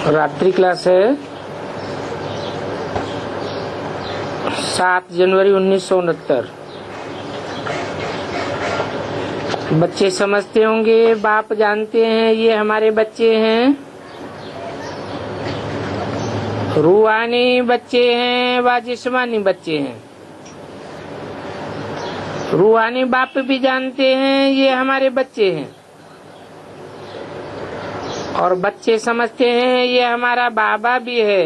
रात्रि क्लास है 7 जनवरी 1969। बच्चे समझते होंगे, बाप जानते हैं ये हमारे बच्चे हैं, रूहानी बच्चे हैं व जिस्मानी बच्चे हैं। रूहानी बाप भी जानते हैं ये हमारे बच्चे हैं, और बच्चे समझते हैं ये हमारा बाबा भी है।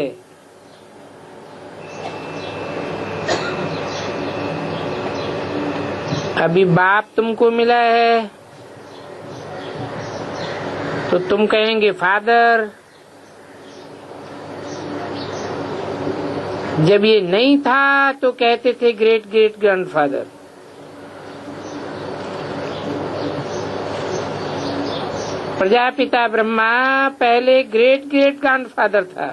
अभी बाप तुमको मिला है तो तुम कहेंगे फादर, जब ये नहीं था तो कहते थे great great grandfather. Prajapita Brahma पहले ग्रेट ग्रेट ग्रैंडफादर था।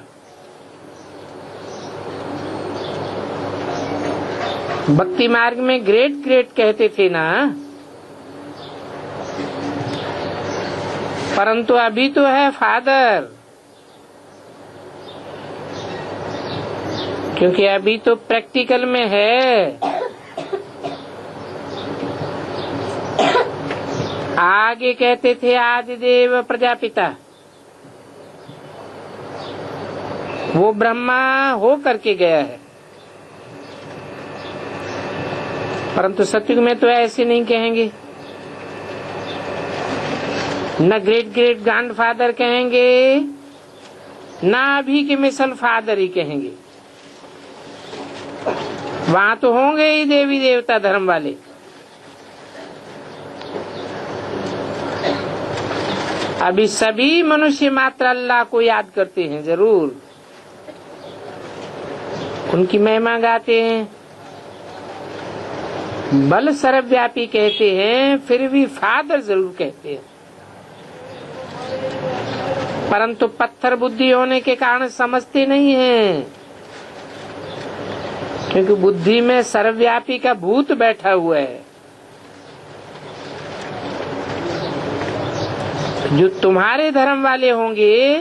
भक्ति मार्ग में ग्रेट ग्रेट कहते थे ना, परंतु अभी तो है फादर, क्योंकि अभी तो प्रैक्टिकल में है। आगे कहते थे आदिदेव प्रजापिता, वो ब्रह्मा हो करके गया है, परंतु सतयुग में तो ऐसे नहीं कहेंगे। न ग्रेट ग्रेट ग्रैंडफादर कहेंगे, ना अभी के मिसल फादर ही कहेंगे। वहां तो होंगे ही देवी देवता धर्म वाले। अभी सभी मनुष्य मात्र अल्लाह को याद करते हैं, जरूर उनकी महिमा गाते हैं, बल सर्वव्यापी कहते हैं, फिर भी फादर जरूर कहते हैं। परंतु पत्थर बुद्धि होने के कारण समझते नहीं हैं, क्योंकि बुद्धि में सर्वव्यापी का भूत बैठा हुआ है। जो तुम्हारे धर्म वाले होंगे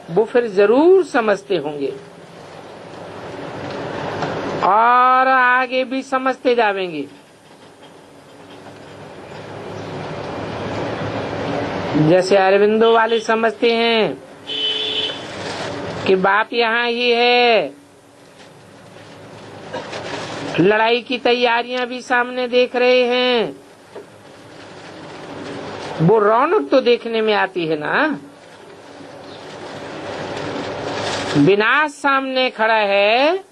वो फिर जरूर समझते होंगे और आगे भी समझते जाएंगे। जैसे अरविंदो वाले समझते हैं कि बाप यहाँ ही है, लड़ाई की तैयारियां भी सामने देख रहे हैं, वो रौनक तो देखने में आती है ना। विनाश सामने खड़ा है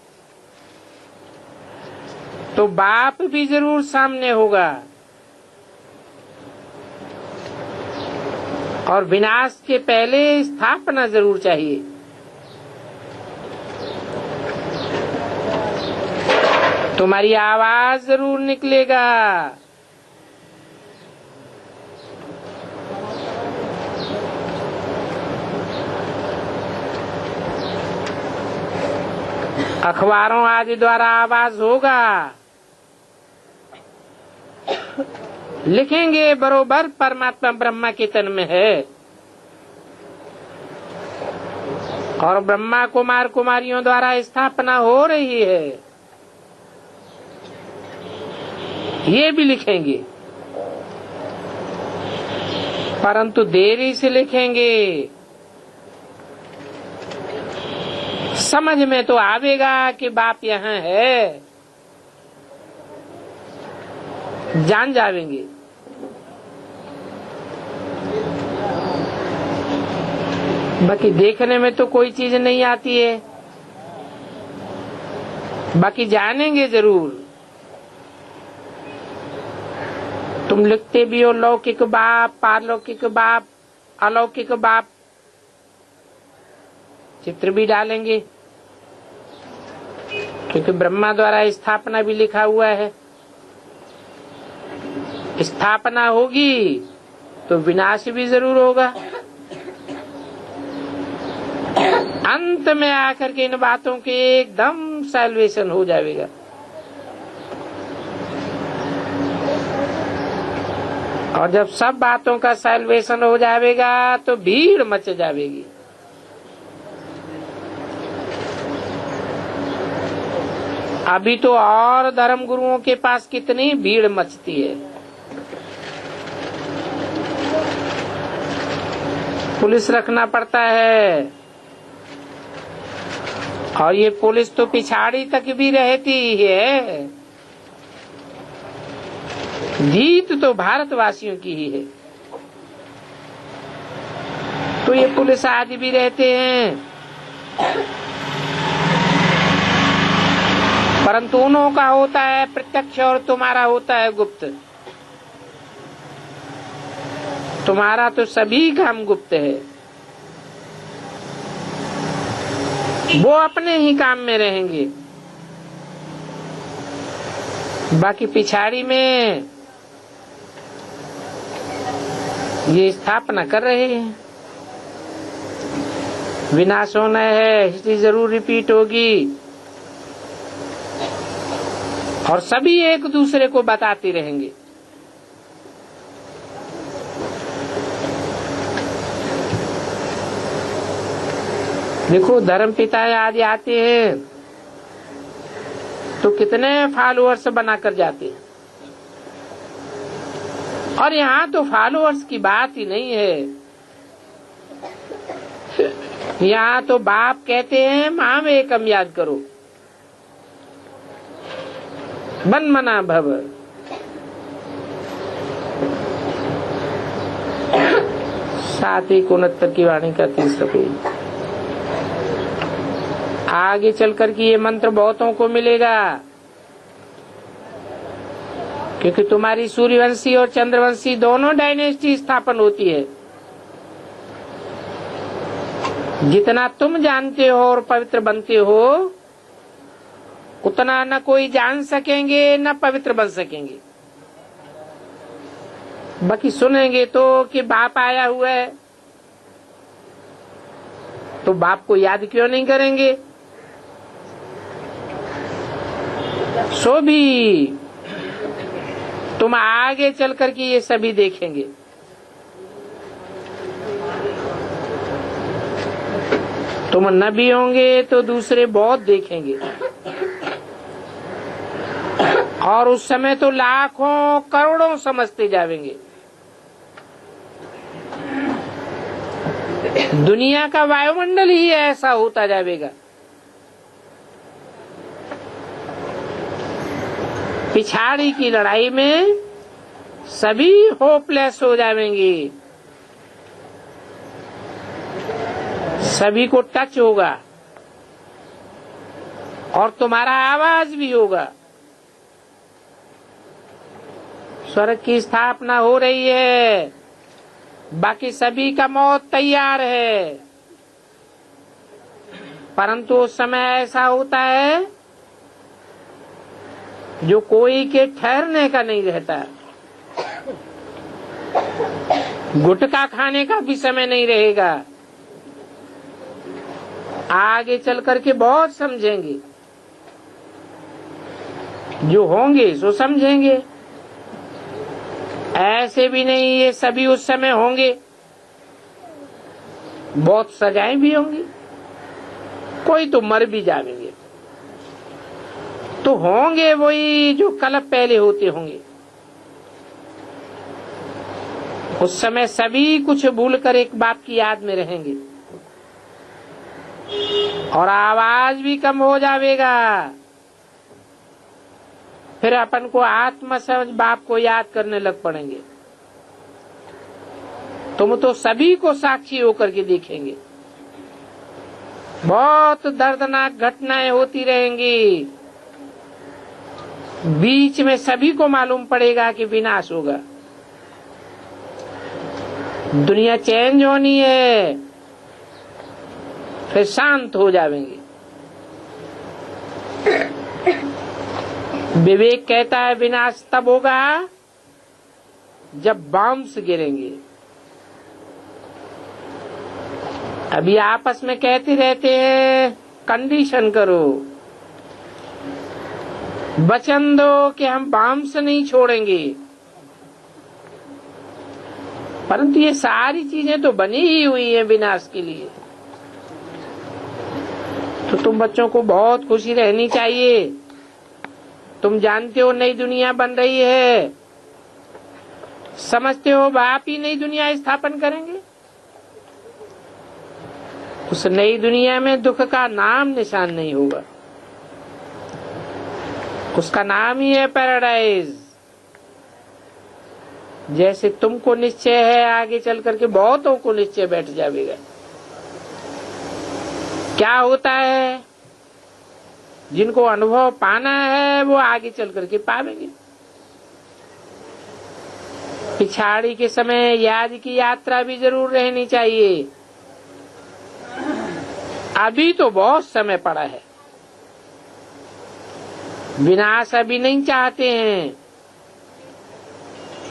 तो बाप भी जरूर सामने होगा, और विनाश के पहले स्थापना जरूर चाहिए। तुम्हारी आवाज जरूर निकलेगा, अखबारों आदि द्वारा आवाज होगा, लिखेंगे बरोबर परमात्मा ब्रह्मा के तन में है, और ब्रह्मा कुमार कुमारियों द्वारा स्थापना हो रही है, ये भी लिखेंगे, परंतु देरी से लिखेंगे। समझ में तो आवेगा कि बाप यहाँ है, जान जावेंगे। बाकी देखने में तो कोई चीज नहीं आती है, बाकी जानेंगे जरूर। तुम लिखते भी हो लौकिक बाप, पारलौकिक बाप, अलौकिक बाप, चित्र भी डालेंगे, क्योंकि ब्रह्मा द्वारा स्थापना भी लिखा हुआ है। स्थापना होगी तो विनाश भी जरूर होगा। अंत में आकर के इन बातों के एकदम सैल्वेशन हो जाएगा। और जब सब बातों का सैल्वेशन हो जाएगा तो भीड़ मच जाएगी। अभी तो और धर्म गुरुओं के पास कितनी भीड़ मचती है। पुलिस रखना पड़ता है, और ये पुलिस तो पिछाड़ी तक भी रहती है। जीत तो भारतवासियों की ही है, तो ये पुलिस आदि भी रहते हैं, परंतु उन्हों का होता है प्रत्यक्ष और तुम्हारा होता है गुप्त। तुम्हारा तो सभी काम गुप्त है, वो अपने ही काम में रहेंगे, बाकी पिछाड़ी में ये स्थापना कर रहे हैं। विनाश होना है, हिस्ट्री जरूर रिपीट होगी, और सभी एक दूसरे को बताते रहेंगे। देखो धर्म पिता आदि आते हैं तो कितने फॉलोअर्स बनाकर जाते हैं, और यहाँ तो फॉलोअर्स की बात ही नहीं है। यहाँ तो बाप कहते हैं माम एकम याद करो, मन मना भव। साथ ही 69 की वाणी का 30 पेज। आगे चलकर के ये मंत्र बहुतों को मिलेगा, क्योंकि तुम्हारी सूर्यवंशी और चंद्रवंशी दोनों डायनेस्टी स्थापन होती है। जितना तुम जानते हो और पवित्र बनते हो, उतना न कोई जान सकेंगे न पवित्र बन सकेंगे। बाकी सुनेंगे तो कि बाप आया हुआ है, तो बाप को याद क्यों नहीं करेंगे। सो भी तुम आगे चल करके ये सभी देखेंगे। तुम नबी होंगे तो दूसरे बहुत देखेंगे, और उस समय तो लाखों करोड़ों समझते जाएंगे। दुनिया का वायुमंडल ही ऐसा होता जाएगा। पिछाड़ी की लड़ाई में सभी होपलेस हो जाएंगे, सभी को टच होगा, और तुम्हारा आवाज भी होगा। स्वर्ग की स्थापना हो रही है, बाकी सभी का मौत तैयार है, परंतु उस समय ऐसा होता है जो कोई के ठहरने का नहीं रहता। गुटखा खाने का भी समय नहीं रहेगा। आगे चल करके बहुत समझेंगे, जो होंगे सो समझेंगे। ऐसे भी नहीं ये सभी उस समय होंगे, बहुत सजाएं भी होंगी, कोई तो मर भी जाएंगे, तो होंगे वही जो कल पहले होते होंगे। उस समय सभी कुछ भूलकर एक बाप की याद में रहेंगे, और आवाज भी कम हो जाएगा। फिर अपन को आत्म समझ बाप को याद करने लग पड़ेंगे। तुम तो सभी को साक्षी होकर के देखेंगे। बहुत दर्दनाक घटनाएं होती रहेंगी, बीच में सभी को मालूम पड़ेगा कि विनाश होगा, दुनिया चेंज होनी है, फिर शांत हो जाएंगे। विवेक कहता है विनाश तब होगा जब बॉम्ब्स गिरेंगे। अभी आपस में कहते रहते हैं कंडीशन करो, वचन दो कि हम बॉम्ब्स नहीं छोड़ेंगे, परंतु ये सारी चीजें तो बनी ही हुई है विनाश के लिए। तो तुम बच्चों को बहुत खुशी रहनी चाहिए तुम जानते हो नई दुनिया बन रही है, समझते हो बाप ही नई दुनिया स्थापन करेंगे। उस नई दुनिया में दुख का नाम निशान नहीं होगा, उसका नाम ही है पैराडाइज। जैसे तुमको निश्चय है, आगे चल करके बहुतों को निश्चय बैठ जाएगा। क्या होता है, जिनको अनुभव पाना है वो आगे चल करके पावेंगे। पिछाड़ी के समय याद की यात्रा भी जरूर रहनी चाहिए। अभी तो बहुत समय पड़ा है, विनाश अभी नहीं चाहते हैं।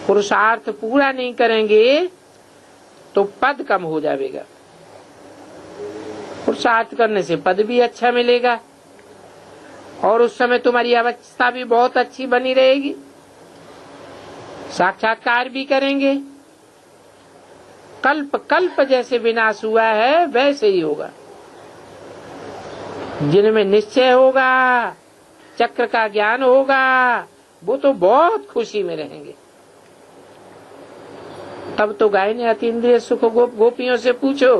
पुरुषार्थ पूरा नहीं करेंगे तो पद कम हो जाएगा। पुरुषार्थ करने से पद भी अच्छा मिलेगा और उस समय तुम्हारी अवस्था भी बहुत अच्छी बनी रहेगी। साक्षात्कार भी करेंगे। कल्प कल्प जैसे विनाश हुआ है वैसे ही होगा। जिनमें निश्चय होगा, चक्र का ज्ञान होगा, वो तो बहुत खुशी में रहेंगे। तब तो गायने अतीन्द्रिय सुख गोपियों से पूछो।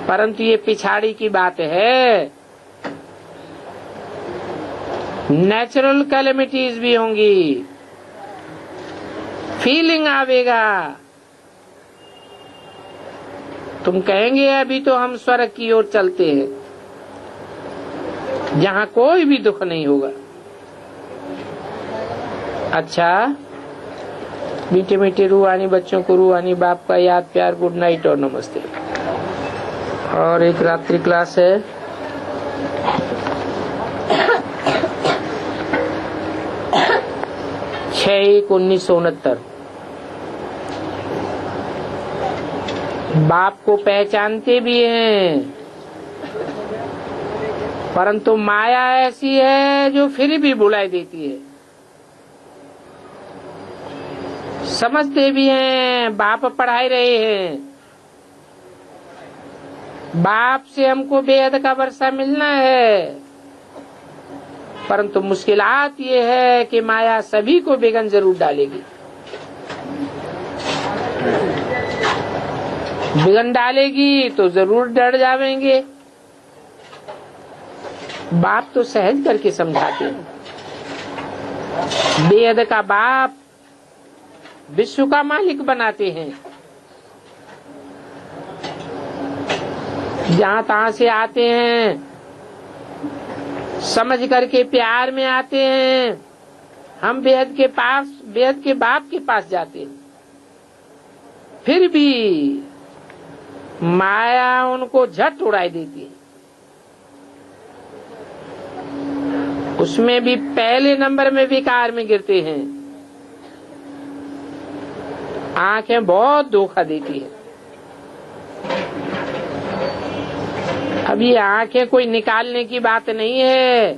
परंतु ये पिछाड़ी की बात है। नेचुरल कैलेमिटीज भी होंगी, फीलिंग आवेगा। तुम कहेंगे अभी तो हम स्वर्ग की ओर चलते हैं, जहाँ कोई भी दुख नहीं होगा। अच्छा, मीठे मीठे रूहानी बच्चों को रूहानी बाप का याद प्यार, गुड नाइट और नमस्ते। और एक रात्रि क्लास है, छह 1969। बाप को पहचानते भी हैं, परंतु माया ऐसी है जो फिर भी बुलाई देती है। समझते भी हैं, बाप पढ़ाई रहे हैं, बाप से हमको बेहद का वर्षा मिलना है। परंतु मुश्किलात ये है कि माया सभी को बेगन जरूर डालेगी। बिगन डालेगी तो जरूर डर जावेंगे। बाप तो सहज करके समझाते हैं। बेहद का बाप विश्व का मालिक बनाते हैं। जहाँ तहाँ से आते हैं, समझ करके प्यार में आते हैं। हम बेहद के पास, बेहद के बाप के पास जाते हैं, फिर भी माया उनको झट उड़ाई देती है। उसमें भी पहले नंबर में विकार में गिरते हैं। आंखें बहुत धोखा देती है। अब ये आंखें कोई निकालने की बात नहीं है।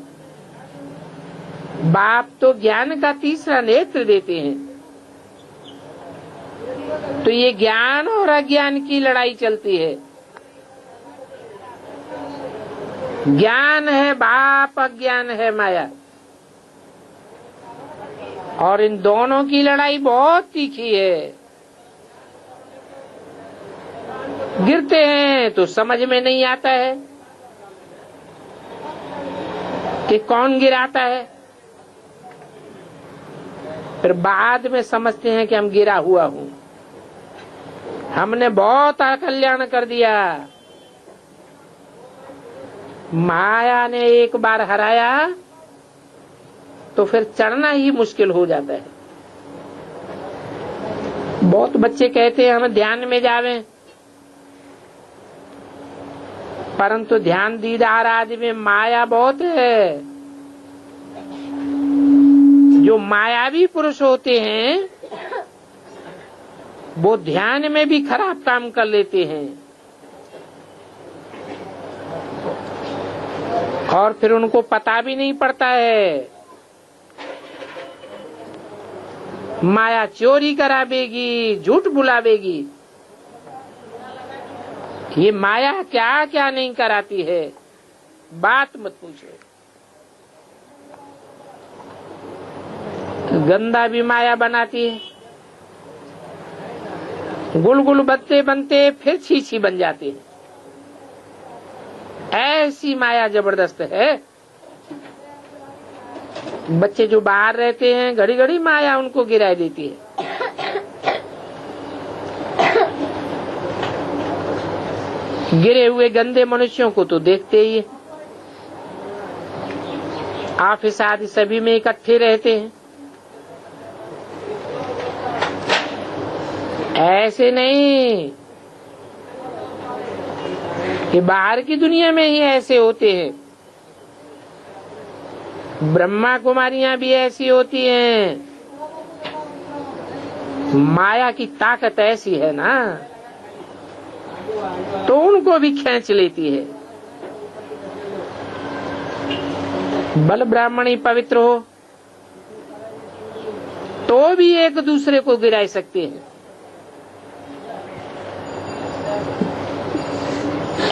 बाप तो ज्ञान का तीसरा नेत्र देते हैं। तो ये ज्ञान और अज्ञान की लड़ाई चलती है। ज्ञान है बाप, अज्ञान है माया, और इन दोनों की लड़ाई बहुत तीखी है। गिरते हैं तो समझ में नहीं आता है कि कौन गिराता है। फिर बाद में समझते हैं कि हम गिरा हुआ हूँ, हमने बहुत अकल्याण कर दिया। माया ने एक बार हराया तो फिर चढ़ना ही मुश्किल हो जाता है। बहुत बच्चे कहते हैं हम ध्यान में जावें, परंतु ध्यान दीदार आदि में माया बहुत है। जो मायावी पुरुष होते हैं वो ध्यान में भी खराब काम कर लेते हैं, और फिर उनको पता भी नहीं पड़ता है। माया चोरी करावेगी, झूठ बुलावेगी। ये माया क्या क्या नहीं कराती है, बात मत पूछो। गंदा भी माया बनाती है। गुल गुल बनते बनते फिर छीछी बन जाते हैं। ऐसी माया जबरदस्त है। बच्चे जो बाहर रहते हैं, घड़ी घड़ी माया उनको गिरा देती है। गिरे हुए गंदे मनुष्यों को तो देखते ही है। ऑफिस आदि सभी में इकट्ठे रहते हैं। ऐसे नहीं कि बाहर की दुनिया में ही ऐसे होते हैं। ब्रह्मा कुमारियां भी ऐसी होती हैं। माया की ताकत ऐसी है ना, तो उनको भी खींच लेती है। बल ब्राह्मणी पवित्र हो तो भी एक दूसरे को गिरा सकते हैं।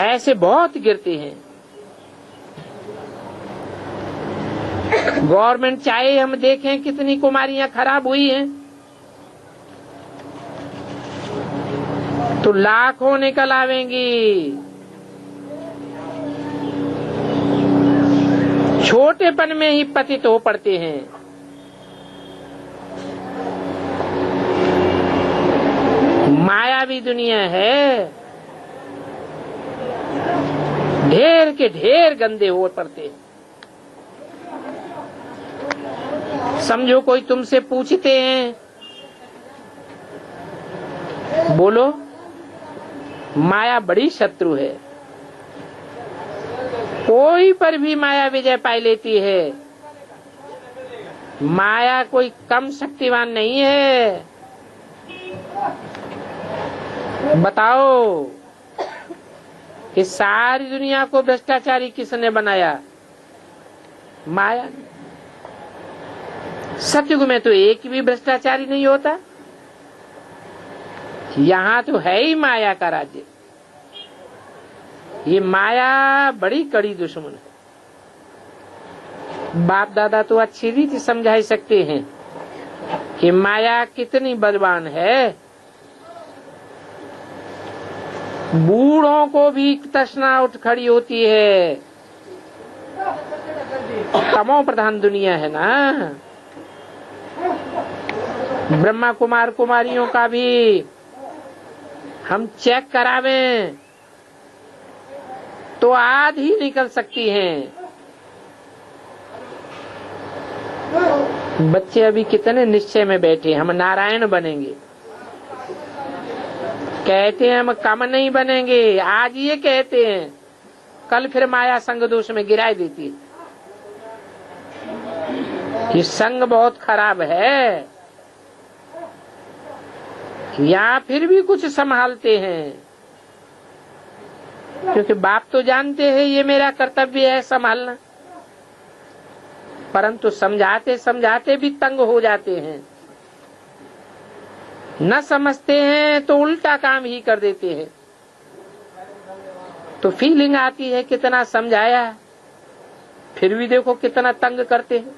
ऐसे बहुत गिरते हैं। गवर्नमेंट चाहे हम देखें कितनी कुमारियां खराब हुई हैं, तो लाखों निकल आवेंगी। छोटेपन में ही पतित हो पड़ते हैं। मायावी दुनिया है। ढेर के ढेर गंदे हो पड़ते हैं। समझो कोई तुमसे पूछते हैं, बोलो माया बड़ी शत्रु है। कोई पर भी माया विजय पाई लेती है। माया कोई कम शक्तिवान नहीं है। बताओ इस सारी दुनिया को भ्रष्टाचारी किसने बनाया? माया। सतयुग में तो एक भी भ्रष्टाचारी नहीं होता। यहाँ तो है ही माया का राज्य। ये माया बड़ी कड़ी दुश्मन है। बाप दादा तो अच्छी रीति समझा सकते हैं कि माया कितनी बलवान है। बूढ़ों को भी तृष्णा उठ खड़ी होती है। तमो प्रधान दुनिया है ना। ब्रह्मा कुमार कुमारियों का भी हम चेक करावें तो आधी निकल सकती हैं। बच्चे अभी कितने निश्चय में बैठे, हम नारायण बनेंगे। कहते हैं हम कम नहीं बनेंगे। आज ये कहते हैं, कल फिर माया संग दोष में गिरा देती है। ये संग बहुत खराब है। या फिर भी कुछ संभालते हैं, क्योंकि बाप तो जानते हैं ये मेरा कर्तव्य है संभालना, परंतु समझाते समझाते भी तंग हो जाते हैं। न समझते हैं तो उल्टा काम ही कर देते हैं। तो फीलिंग आती है कितना समझाया, फिर भी देखो कितना तंग करते हैं।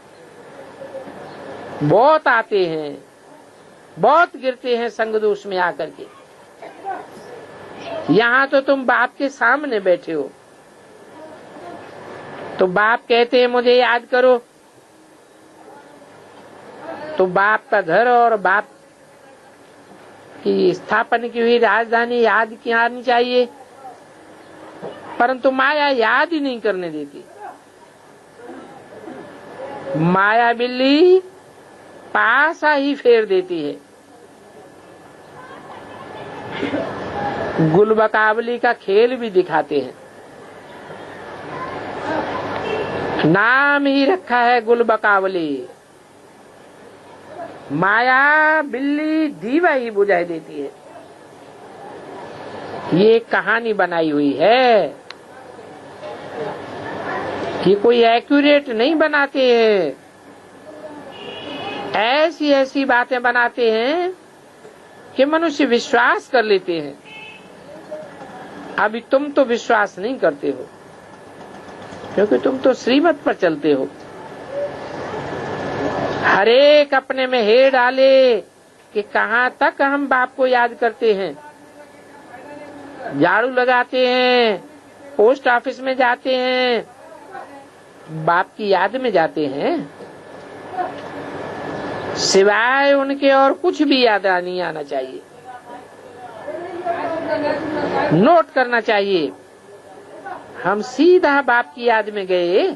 बहुत आते हैं, बहुत गिरते हैं संग दोष में आकर के। यहाँ तो तुम बाप के सामने बैठे हो, तो बाप कहते हैं मुझे याद करो, तो बाप का घर और बाप की स्थापन की हुई राजधानी याद की आनी चाहिए, परंतु माया याद ही नहीं करने देती। माया बिल्ली पासा ही फेर देती है। गुल बकावली का खेल भी दिखाते हैं। नाम ही रखा है गुल बकावली। माया बिल्ली दीवा ही बुझा देती है। ये कहानी बनाई हुई है, ये कोई एक्यूरेट नहीं बनाते हैं। ऐसी ऐसी बातें बनाते हैं कि मनुष्य विश्वास कर लेते हैं। अभी तुम तो विश्वास नहीं करते हो, क्योंकि तुम तो श्रीमत पर चलते हो। हर एक अपने में हे डाले कि कहाँ तक हम बाप को याद करते हैं। झाड़ू लगाते हैं, पोस्ट ऑफिस में जाते हैं, बाप की याद में जाते हैं। सिवाय उनके और कुछ भी याद नहीं आना चाहिए। नोट करना चाहिए, हम सीधा बाप की याद में गए।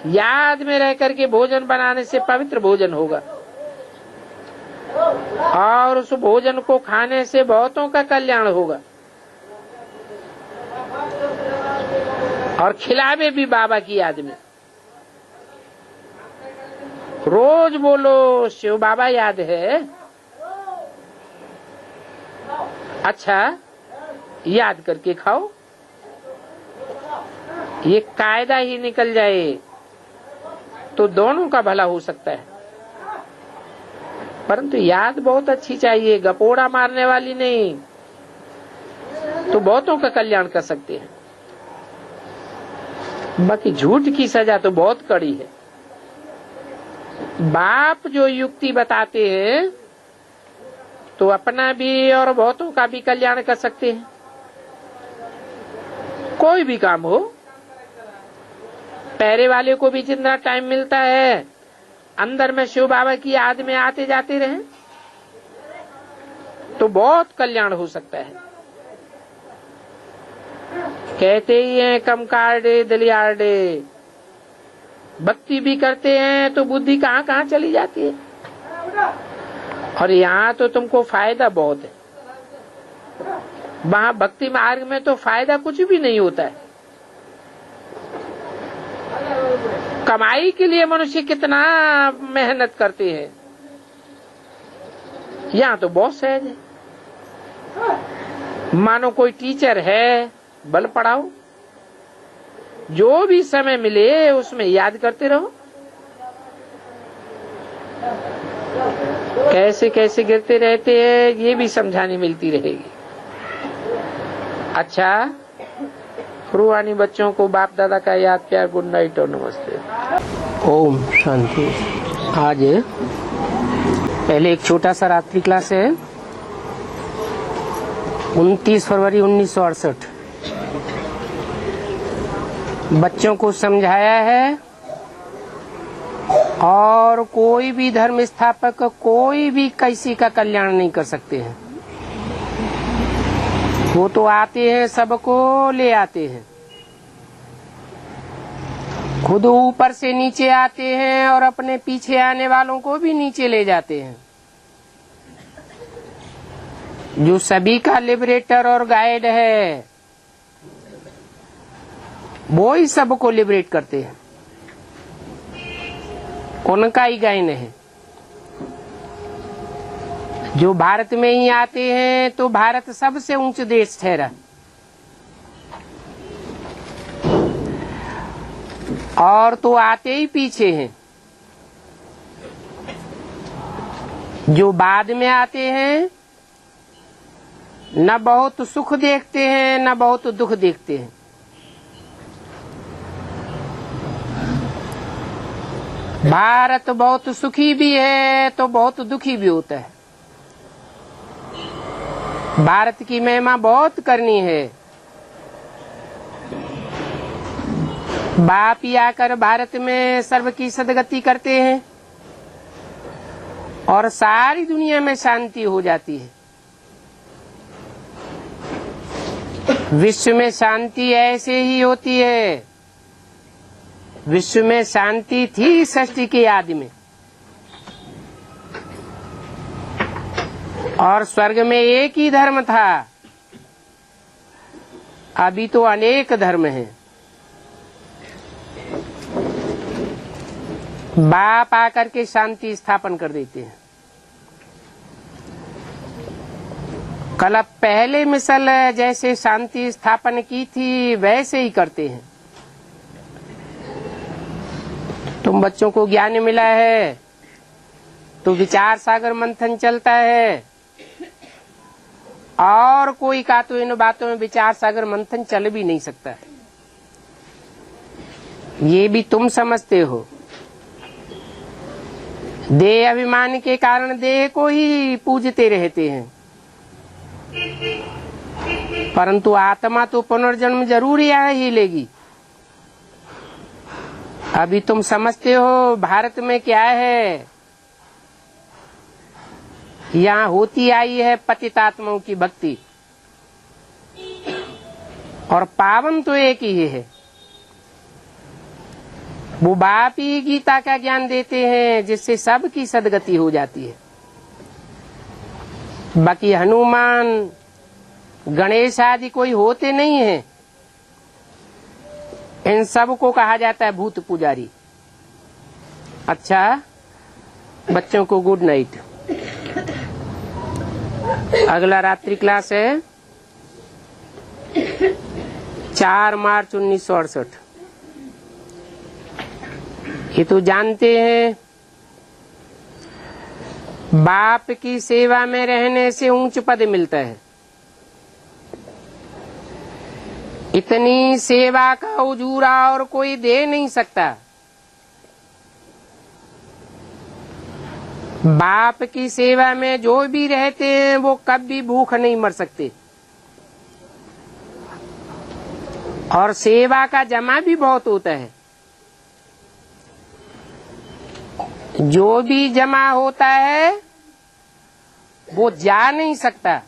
याद में रह करके भोजन बनाने से पवित्र भोजन होगा और उस भोजन को खाने से बहुतों का कल्याण होगा। और खिलावे भी बाबा की याद में। रोज बोलो शिव बाबा याद है। अच्छा, याद करके खाओ। ये कायदा ही निकल जाए तो दोनों का भला हो सकता है। परंतु याद बहुत अच्छी चाहिए, गपोड़ा मारने वाली नहीं, तो बहुतों का कल्याण कर सकते हैं। बाकी झूठ की सजा तो बहुत कड़ी है। बाप जो युक्ति बताते हैं तो अपना भी और बहुतों का भी कल्याण कर सकते हैं। कोई भी काम हो, पैरे वाले को भी जितना टाइम मिलता है अंदर में शिव बाबा की याद में आते जाते रहे तो बहुत कल्याण हो सकता है। कहते ही हैं कम कार्डे दलियार्डे, भक्ति भी करते हैं तो बुद्धि कहाँ कहाँ चली जाती है। और यहाँ तो तुमको फायदा बहुत है, वहाँ भक्ति मार्ग में तो फायदा कुछ भी नहीं होता है। कमाई के लिए मनुष्य कितना मेहनत करते हैं, यहाँ तो बहुत सहज है। मानो कोई टीचर है, बल पढ़ाओ, जो भी समय मिले उसमें याद करते रहो। कैसे कैसे गिरते रहते हैं ये भी समझानी मिलती रहेगी। अच्छा, रूहानी बच्चों को बाप दादा का याद प्यार, गुड नाइट और नमस्ते। ओम शांति। आज पहले एक छोटा सा रात्रि क्लास है। 29 फरवरी 1968 बच्चों को समझाया है। और कोई भी धर्म स्थापक कोई भी किसी का कल्याण नहीं कर सकते हैं। वो तो आते हैं, सबको ले आते हैं, खुद ऊपर से नीचे आते हैं और अपने पीछे आने वालों को भी नीचे ले जाते हैं। जो सभी का लिबरेटर और गाइड है वो ही सबको लिबरेट करते हैं, उनका ही गायन है। जो भारत में ही आते हैं तो भारत सबसे ऊंच देश ठहरा। और तो आते ही पीछे हैं। जो बाद में आते हैं न बहुत सुख देखते हैं न बहुत दुख देखते हैं। भारत बहुत सुखी भी है तो बहुत दुखी भी होता है। भारत की महिमा बहुत करनी है। बाप ही आकर भारत में सर्व की सदगति करते हैं और सारी दुनिया में शांति हो जाती है। विश्व में शांति ऐसे ही होती है। विश्व में शांति थी सृष्टि के आदि में, और स्वर्ग में एक ही धर्म था। अभी तो अनेक धर्म हैं। बाप आकर के शांति स्थापन कर देते हैं। कल पहले मिसल जैसे शांति स्थापन की थी वैसे ही करते हैं। तुम बच्चों को ज्ञान मिला है तो विचार सागर मंथन चलता है, और कोई का तो इन बातों में विचार सागर मंथन चल भी नहीं सकता। ये भी तुम समझते हो। देह अभिमान के कारण देह को ही पूजते रहते हैं, परंतु आत्मा तो पुनर्जन्म जरूर यहाँ ही लेगी। अभी तुम समझते हो भारत में क्या है, यहाँ होती आई है पतितात्माओं की भक्ति, और पावन तो एक ही है। वो बाप ही गीता का ज्ञान देते हैं जिससे सबकी सदगति हो जाती है। बाकी हनुमान गणेश आदि कोई होते नहीं हैं, इन सब को कहा जाता है भूत पुजारी। अच्छा बच्चों को गुड नाइट। अगला रात्रि क्लास है 4 मार्च 1968। ये तो जानते हैं बाप की सेवा में रहने से ऊंच पद मिलता है। इतनी सेवा का उजूरा और कोई दे नहीं सकता। बाप की सेवा में जो भी रहते हैं वो कभी भूख नहीं मर सकते, और सेवा का जमा भी बहुत होता है। जो भी जमा होता है वो जा नहीं सकता,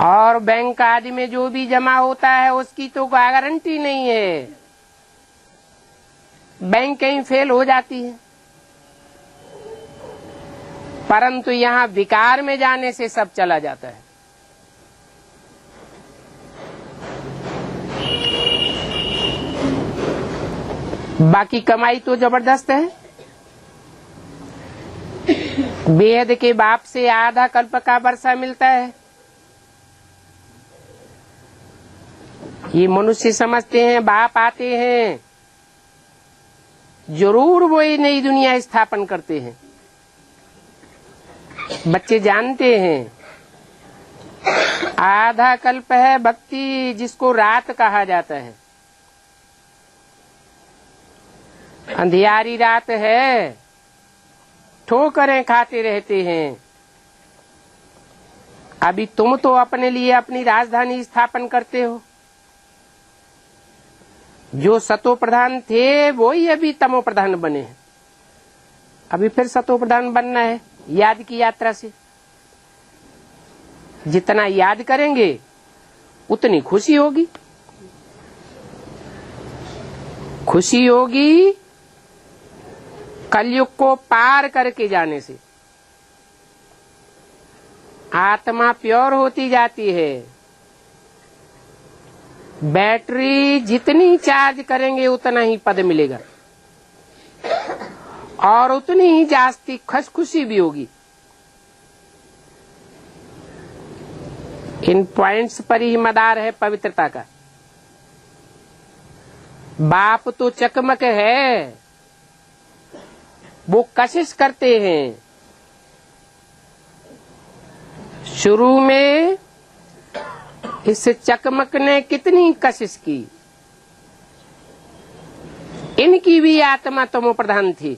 और बैंक आदि में जो भी जमा होता है उसकी तो गारंटी नहीं है, बैंक कहीं फेल हो जाती है। परंतु यहाँ विकार में जाने से सब चला जाता है। बाकी कमाई तो जबरदस्त है। बेहद के बाप से आधा कल्प का वर्षा मिलता है। ये मनुष्य समझते हैं बाप आते हैं जरूर वो ही नई दुनिया स्थापन करते हैं। बच्चे जानते हैं आधा कल्प है भक्ति, जिसको रात कहा जाता है। अंधियारी रात है, ठोकरें खाते रहते हैं। अभी तुम तो अपने लिए अपनी राजधानी स्थापन करते हो। जो सतो प्रधान थे वो ही अभी तमो प्रधान बने हैं। अभी फिर सतो प्रधान बनना है याद की यात्रा से। जितना याद करेंगे उतनी खुशी होगी। खुशी होगी कलयुग को पार करके जाने से। आत्मा प्योर होती जाती है। बैटरी जितनी चार्ज करेंगे उतना ही पद मिलेगा, और उतनी ही जास्ती खुशी भी होगी। इन पॉइंट्स पर ही मदार है पवित्रता का। बाप तो चकमक है, वो कशिश करते हैं। शुरू में इस चकमक ने कितनी कशिश की। इनकी भी आत्मा तमो प्रधान थी।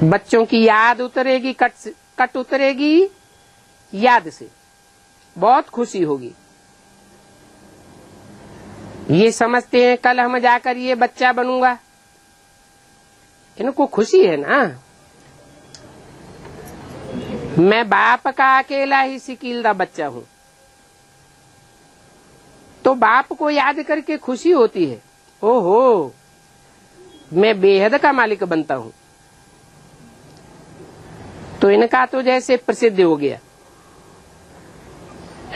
बच्चों की याद उतरेगी, कट उतरेगी याद से, बहुत खुशी होगी। ये समझते हैं कल हम जाकर ये बच्चा बनूंगा। इनको खुशी है ना, मैं बाप का अकेला ही सिकीलदा बच्चा हूँ, तो बाप को याद करके खुशी होती है। ओहो, मैं बेहद का मालिक बनता हूँ। तो इनका तो जैसे प्रसिद्ध हो गया,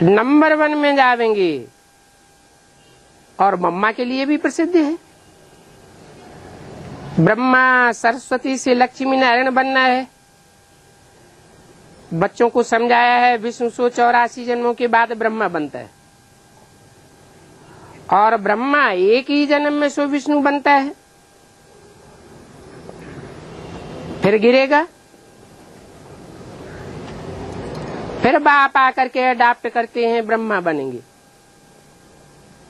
नंबर 1 में जावेंगे। और मम्मा के लिए भी प्रसिद्ध है। ब्रह्मा सरस्वती से लक्ष्मी नारायण बनना है। बच्चों को समझाया है विष्णु 184 जन्मों के बाद ब्रह्मा बनता है, और ब्रह्मा एक ही जन्म में सो विष्णु बनता है, फिर गिरेगा। फिर बाप आकर के अडॉप्ट करते हैं, ब्रह्मा बनेंगे।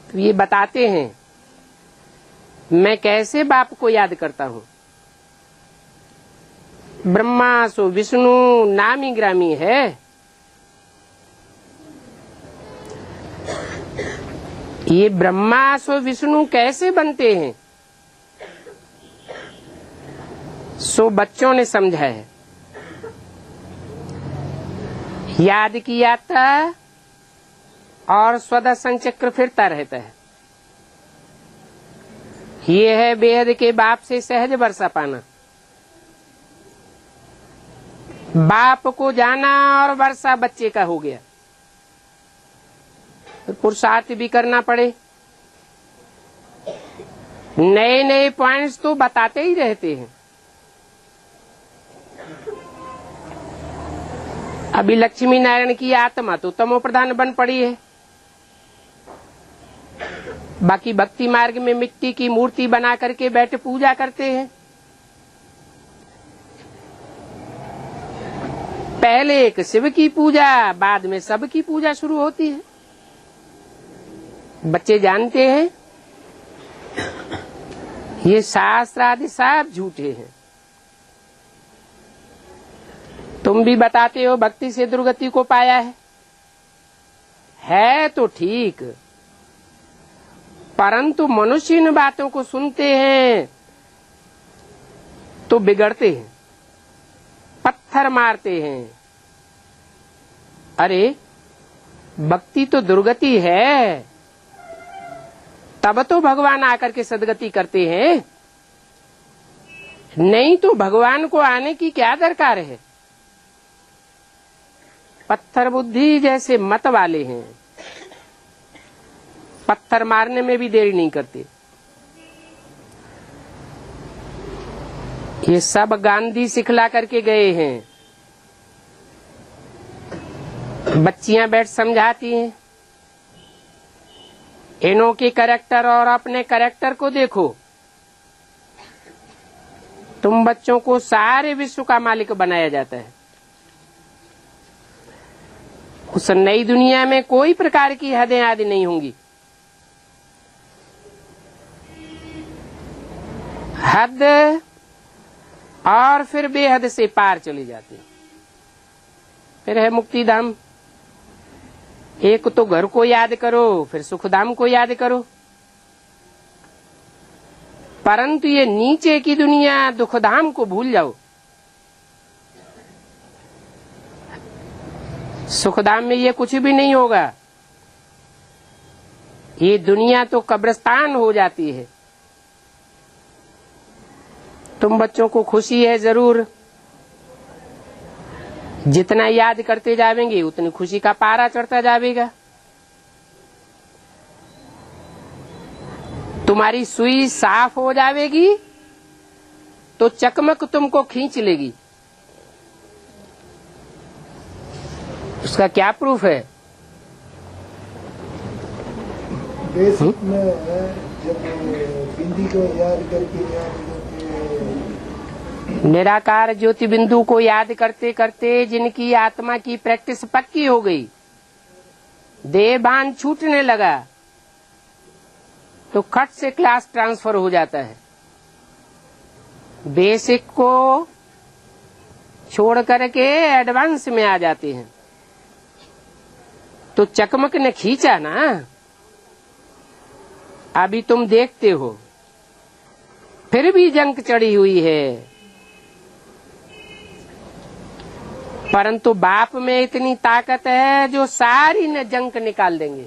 तो ये बताते हैं मैं कैसे बाप को याद करता हूँ? ब्रह्मा सो विष्णु नामी ग्रामी है। ये ब्रह्मा सो विष्णु कैसे बनते हैं? सो बच्चों ने समझा है। याद किया था और स्वदर्शन चक्र फिरता रहता है। ये है बेहद के बाप से सहज वर्षा पाना। बाप को जाना और वर्षा बच्चे का हो गया। पुरुषार्थ भी करना पड़े। नए नए पॉइंट्स तो बताते ही रहते हैं। अभी लक्ष्मी नारायण की आत्मा तो तमो प्रधान बन पड़ी है। बाकी भक्ति मार्ग में मिट्टी की मूर्ति बना करके बैठे पूजा करते हैं। पहले एक शिव की पूजा, बाद में सब की पूजा शुरू होती है। बच्चे जानते हैं ये शास्त्र आदि सब झूठे हैं। तुम भी बताते हो भक्ति से दुर्गति को पाया है तो ठीक, परंतु मनुष्य इन बातों को सुनते हैं तो बिगड़ते हैं, पत्थर मारते हैं। अरे भक्ति तो दुर्गति है, तब तो भगवान आकर के सदगति करते हैं, नहीं तो भगवान को आने की क्या दरकार है। पत्थर बुद्धि जैसे मत वाले हैं, पत्थर मारने में भी देरी नहीं करते। ये सब गांधी सिखला करके गए हैं। बच्चियां बैठ समझाती हैं। इनों के कैरेक्टर और अपने कैरेक्टर को देखो। तुम बच्चों को सारे विश्व का मालिक बनाया जाता है। उस नई दुनिया में कोई प्रकार की हदें आदि नहीं होंगी। हद और फिर बेहद से पार चले जाते। फिर है मुक्ति धाम। एक तो घर को याद करो, फिर सुखधाम को याद करो। परंतु ये नीचे की दुनिया दुखधाम को भूल जाओ। सुखधाम में ये कुछ भी नहीं होगा। ये दुनिया तो कब्रिस्तान हो जाती है। तुम बच्चों को खुशी है जरूर, जितना याद करते जाएंगे उतनी खुशी का पारा चढ़ता जाएगा। तुम्हारी सुई साफ हो जाएगी तो चकमक तुमको खींच लेगी। उसका क्या प्रूफ है? बेसिक में जब बिंदी को याद करके निराकार ज्योति बिंदु को याद करते करते जिनकी आत्मा की प्रैक्टिस पक्की हो गई, देह भान छूटने लगा, तो खट से क्लास ट्रांसफर हो जाता है। बेसिक को छोड़ करके एडवांस में आ जाते हैं। तो चकमक ने खींचा ना, अभी तुम देखते हो फिर भी जंक चढ़ी हुई है। परंतु बाप में इतनी ताकत है जो सारी न जंक निकाल देंगे।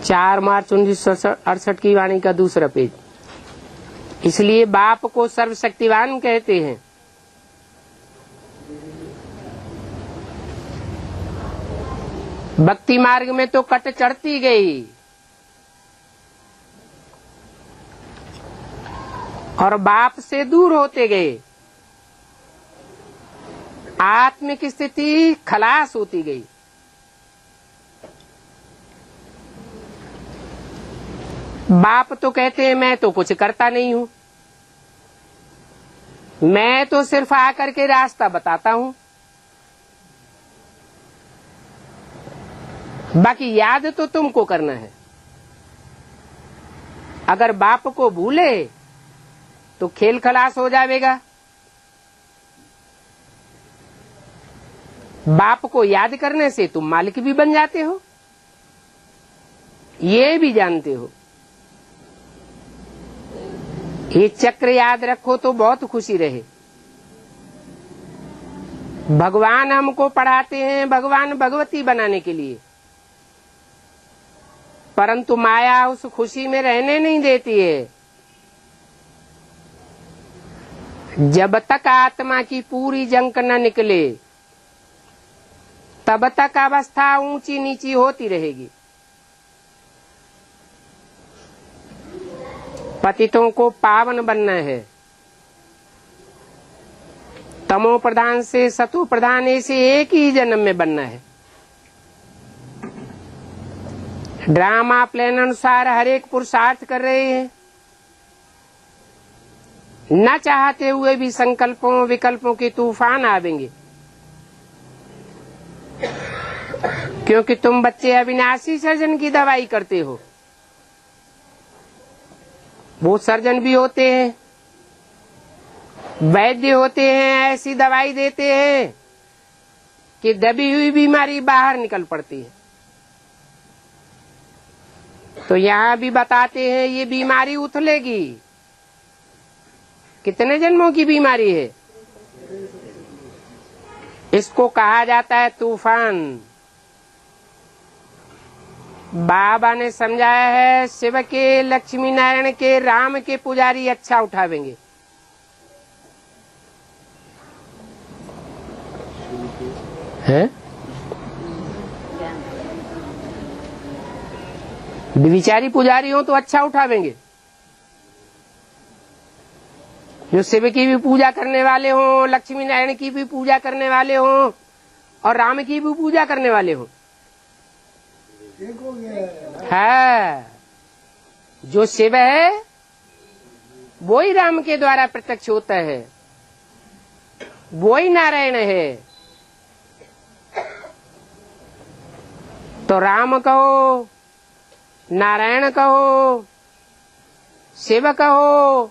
चार मार्च 1968 की वाणी का दूसरा पेज। इसलिए बाप को सर्वशक्तिवान कहते हैं। भक्ति मार्ग में तो कट चढ़ती गई और बाप से दूर होते गए। आत्मिक स्थिति खलास होती गई। बाप तो कहते हैं मैं तो कुछ करता नहीं हूं, मैं तो सिर्फ आकर के रास्ता बताता हूं। बाकी याद तो तुमको करना है। अगर बाप को भूले तो खेल खलास हो जाएगा। बाप को याद करने से तुम मालिक भी बन जाते हो, ये भी जानते हो। ये चक्र याद रखो तो बहुत खुशी रहे। भगवान हमको पढ़ाते हैं भगवान भगवती बनाने के लिए, परंतु माया उस खुशी में रहने नहीं देती है। जब तक आत्मा की पूरी जंक न निकले तब तक अवस्था ऊंची नीची होती रहेगी। पतितों को पावन बनना है। तमो प्रधान से सतो प्रधान ऐसे एक ही जन्म में बनना है। ड्रामा प्लान अनुसार हर एक पुरुषार्थ कर रहे हैं, न चाहते हुए भी संकल्पों विकल्पों के तूफान आवेंगे, क्योंकि तुम बच्चे अविनाशी सर्जन की दवाई करते हो। वो सर्जन भी होते हैं, वैद्य होते हैं, ऐसी दवाई देते हैं कि दबी हुई बीमारी बाहर निकल पड़ती है। तो यहाँ भी बताते हैं ये बीमारी उथलेगी। कितने जन्मों की बीमारी है? इसको कहा जाता है तूफान। बाबा ने समझाया है शिव के, लक्ष्मी नारायण के, राम के पुजारी अच्छा उठावेंगे। है विचारी पुजारी हो तो अच्छा उठावेंगे। जो शिव की भी पूजा करने वाले हो, लक्ष्मी नारायण की भी पूजा करने वाले हो और राम की भी पूजा करने वाले हो, है जो शिव है वो ही राम के द्वारा प्रत्यक्ष होता है, वो ही नारायण है। तो राम कहो, नारायण कहो, शिव कहो,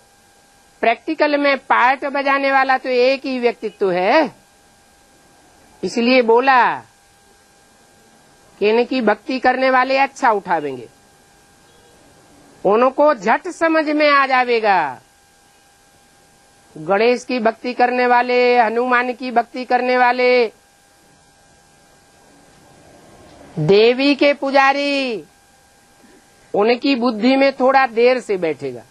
प्रैक्टिकल में पार्ट बजाने वाला तो एक ही व्यक्तित्व है। इसलिए बोला कि इनकी भक्ति करने वाले अच्छा उठावेंगे, उनको झट समझ में आ जाएगा। गणेश की भक्ति करने वाले, हनुमान की भक्ति करने वाले, देवी के पुजारी, उनकी बुद्धि में थोड़ा देर से बैठेगा,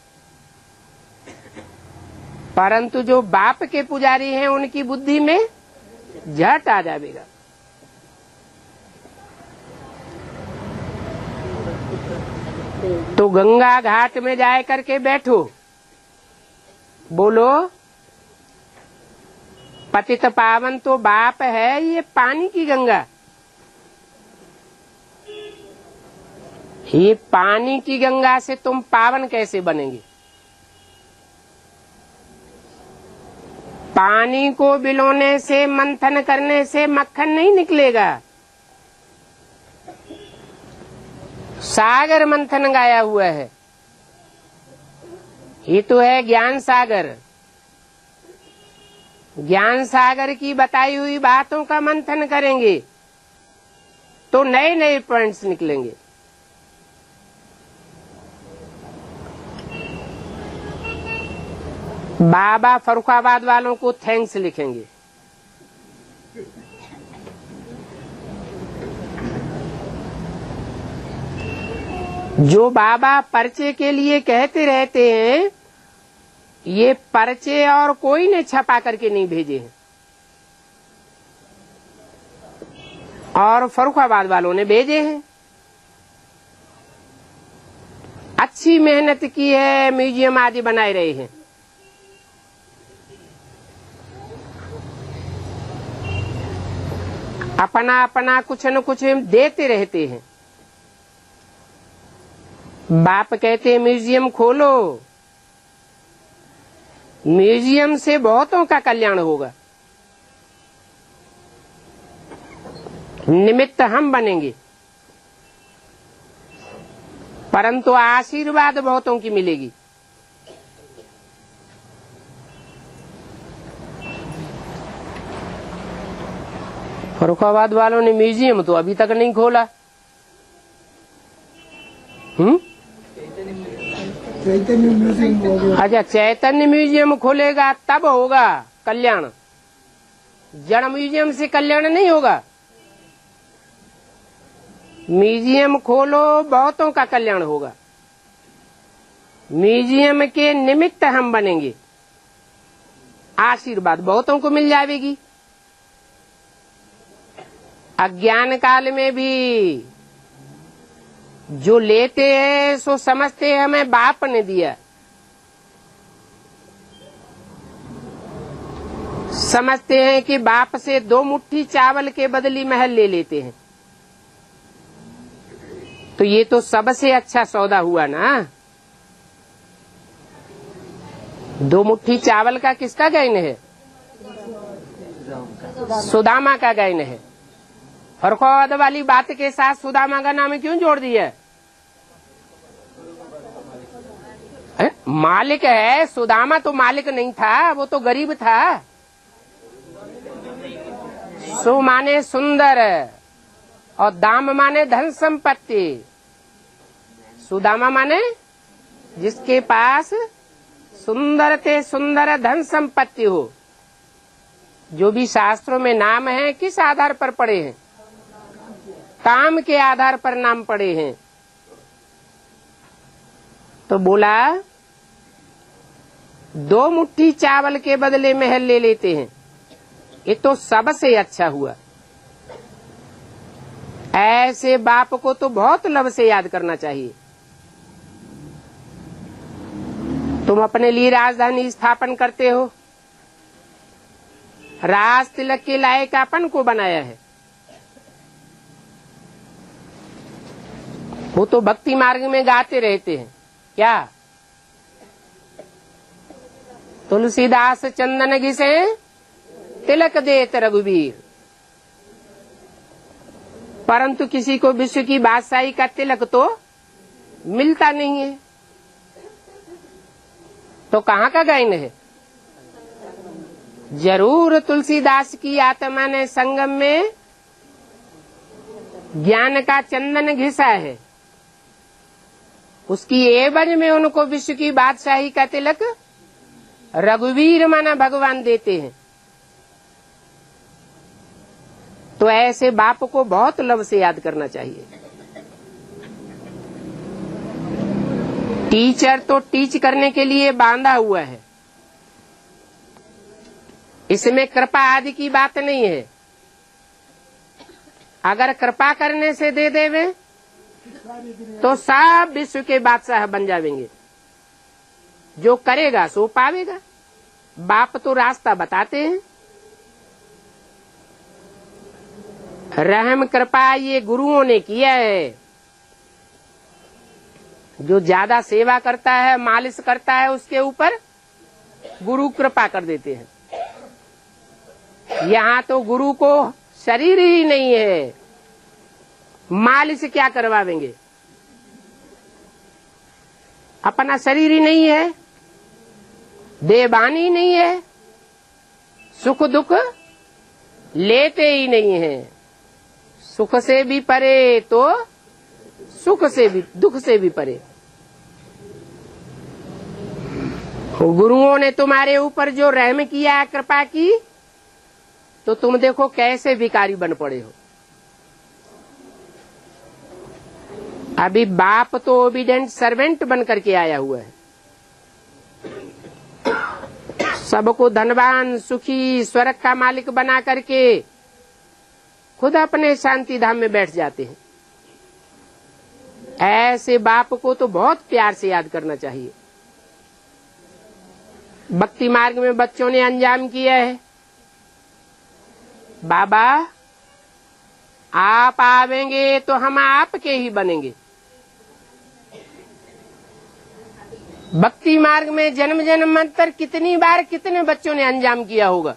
परंतु जो बाप के पुजारी हैं उनकी बुद्धि में झट आ जाएगा। तो गंगा घाट में जाए करके बैठो, बोलो पतित पावन तो बाप है, ये पानी की गंगा, ये पानी की गंगा से तुम पावन कैसे बनेंगे? पानी को बिलोने से, मंथन करने से मक्खन नहीं निकलेगा। सागर मंथन गाया हुआ है, ये तो है ज्ञान सागर। ज्ञान सागर की बताई हुई बातों का मंथन करेंगे तो नए नए पॉइंट्स निकलेंगे। बाबा फरुखाबाद वालों को थैंक्स लिखेंगे। जो बाबा पर्चे के लिए कहते रहते हैं, ये पर्चे और कोई ने छपा करके नहीं भेजे हैं, और फरुखाबाद वालों ने भेजे हैं। अच्छी मेहनत की है, म्यूजियम आदि बनाए रहे हैं। अपना अपना कुछ न कुछ देते रहते हैं। बाप कहते हैं म्यूजियम खोलो, म्यूजियम से बहुतों का कल्याण होगा। निमित्त हम बनेंगे, परंतु आशीर्वाद बहुतों की मिलेगी। फरुखाबाद वालों ने म्यूजियम तो अभी तक नहीं खोला। चैतन्य म्यूजियम हो गया। अच्छा, चैतन्य म्यूजियम खोलेगा तब होगा कल्याण, जड़ म्यूजियम से कल्याण नहीं होगा। म्यूजियम खोलो, बहुतों का कल्याण होगा। म्यूजियम के निमित्त हम बनेंगे, आशीर्वाद बहुतों को मिल जाएगी। अज्ञान काल में भी जो लेते हैं सो समझते हैं हमें बाप ने दिया, समझते हैं कि बाप से 2 मुट्ठी चावल के बदली महल ले लेते हैं। तो ये तो सबसे अच्छा सौदा हुआ ना। 2 मुट्ठी चावल का किसका गैन है? सुदामा का गैन है। फरुखाबाद वाली बात के साथ सुदामा का नाम क्यों जोड़ दिया? मालिक है, सुदामा तो मालिक नहीं था, वो तो गरीब था। सु माने सुंदर और दाम माने धन संपत्ति। सुदामा माने जिसके पास सुंदर ते सुंदर धन संपत्ति हो। जो भी शास्त्रों में नाम है किस आधार पर पड़े हैं? काम के आधार पर नाम पड़े हैं। तो बोला 2 मुट्ठी चावल के बदले महल ले लेते हैं, ये तो सबसे अच्छा हुआ। ऐसे बाप को तो बहुत लब से याद करना चाहिए। तुम अपने लिए राजधानी स्थापन करते हो, राज तिलक के लायक अपन को बनाया है। वो तो भक्ति मार्ग में गाते रहते हैं क्या? तुलसीदास चंदन घिसे तिलक देत रघुवीर, परंतु किसी को विश्व की बादशाही का तिलक तो मिलता नहीं है। तो कहाँ का गायन है? जरूर तुलसीदास की आत्मा ने संगम में ज्ञान का चंदन घिसा है, उसकी एवज में उनको विश्व की बादशाही का तिलक रघुवीर माना भगवान देते हैं। तो ऐसे बाप को बहुत लब से याद करना चाहिए। टीचर तो टीच करने के लिए बांधा हुआ है, इसमें कृपा आदि की बात नहीं है। अगर कृपा करने से दे देवे तो सब विश्व के बादशाह बन जाएंगे। जो करेगा सो पावेगा। बाप तो रास्ता बताते हैं। रहम कृपा ये गुरुओं ने किया है। जो ज्यादा सेवा करता है, मालिश करता है, उसके ऊपर गुरु कृपा कर देते हैं। यहाँ तो गुरु को शरीर ही नहीं है, मालिश क्या करवावेंगे? अपना शरीर ही नहीं है, देहबान ही नहीं है, सुख दुख लेते ही नहीं है। सुख से भी परे तो सुख से भी, दुख से भी परे। गुरुओं ने तुम्हारे ऊपर जो रहम किया, कृपा की, तो तुम देखो कैसे भिखारी बन पड़े हो। अभी बाप तो ओबीडेंट सर्वेंट बन करके आया हुआ है। सबको धनवान, सुखी, स्वर्ग का मालिक बना करके खुद अपने शांति धाम में बैठ जाते हैं। ऐसे बाप को तो बहुत प्यार से याद करना चाहिए। भक्ति मार्ग में बच्चों ने अंजाम किया है, बाबा आप आवेंगे तो हम आपके ही बनेंगे। भक्ति मार्ग में जन्म जन्मांतर कितनी बार कितने बच्चों ने अंजाम किया होगा।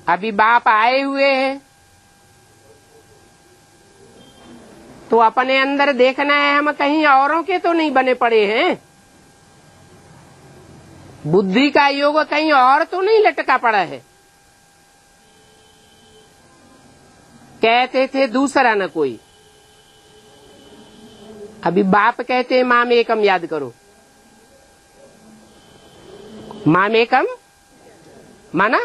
अभी बाप आए हुए हैं तो अपने अंदर देखना है हम कहीं औरों के तो नहीं बने पड़े हैं। बुद्धि का योग कहीं और तो नहीं लटका पड़ा है। कहते थे दूसरा न कोई, अभी बाप कहते हैं माम एकम याद करो। माम एकम माना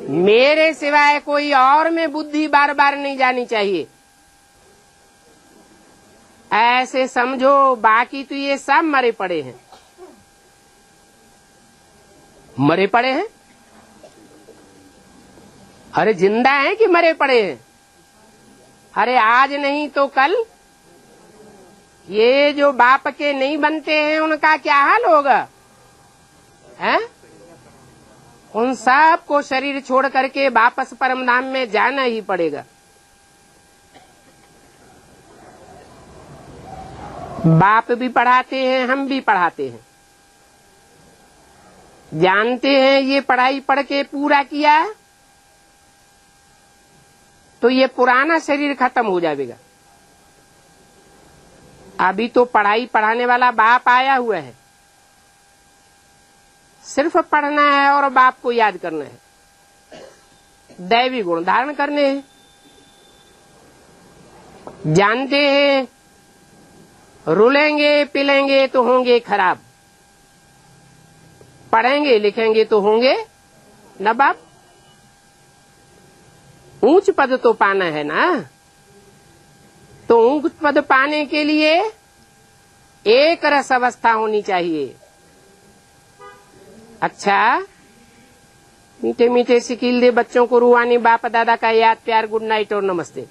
मेरे सिवाय कोई और में बुद्धि बार बार नहीं जानी चाहिए। ऐसे समझो, बाकी तो ये सब मरे पड़े हैं। मरे पड़े हैं? अरे जिंदा हैं कि मरे पड़े हैं? अरे आज नहीं तो कल ये जो बाप के नहीं बनते हैं उनका क्या हाल होगा? हैं? उन सब को शरीर छोड़ करके वापस परम धाम में जाना ही पड़ेगा। बाप भी पढ़ाते हैं, हम भी पढ़ाते हैं। जानते हैं ये पढ़ाई पढ़ के पूरा किया तो ये पुराना शरीर खत्म हो जाएगा। अभी तो पढ़ाई पढ़ाने वाला बाप आया हुआ है, सिर्फ पढ़ना है और बाप को याद करना है, दैवी गुण धारण करने हैं। जानते हैं रुलेंगे पिलेंगे तो होंगे खराब, पढ़ेंगे लिखेंगे तो होंगे नवाब। ऊंच पद तो पाना है ना, तो ऊंच पद पाने के लिए एक रस अवस्था होनी चाहिए। अच्छा, मीठे मीठे सिकील दे बच्चों को रूहानी बाप दादा का याद प्यार, गुड नाइट और नमस्ते।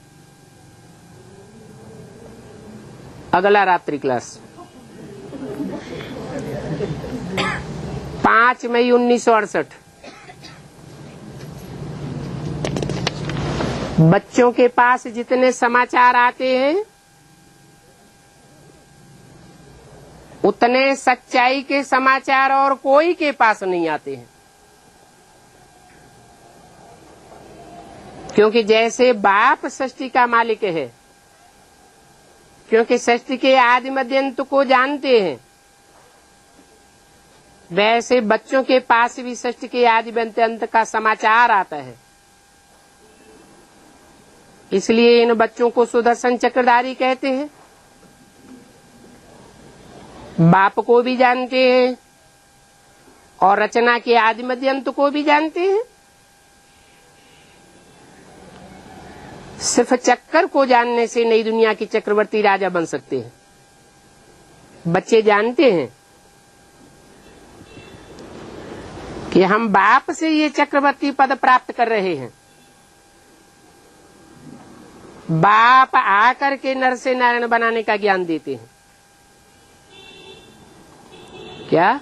अगला रात्रि क्लास 5 मई 1968। बच्चों के पास जितने समाचार आते हैं उतने सच्चाई के समाचार और कोई के पास नहीं आते हैं। क्योंकि जैसे बाप सृष्टि का मालिक है, क्योंकि सृष्टि के आदि मध्य अंत को जानते हैं, वैसे बच्चों के पास भी सृष्टि के आदि मध्य अंत का समाचार आता है। इसलिए इन बच्चों को सुदर्शन चक्रधारी कहते हैं। बाप को भी जानते हैं और रचना के आदि मध्य अंत को भी जानते हैं। सिर्फ चक्कर को जानने से नई दुनिया की चक्रवर्ती राजा बन सकते हैं। बच्चे जानते हैं कि हम बाप से ये चक्रवर्ती पद प्राप्त कर रहे हैं। बाप आकर के नर से नारायण बनाने का ज्ञान देते हैं। क्या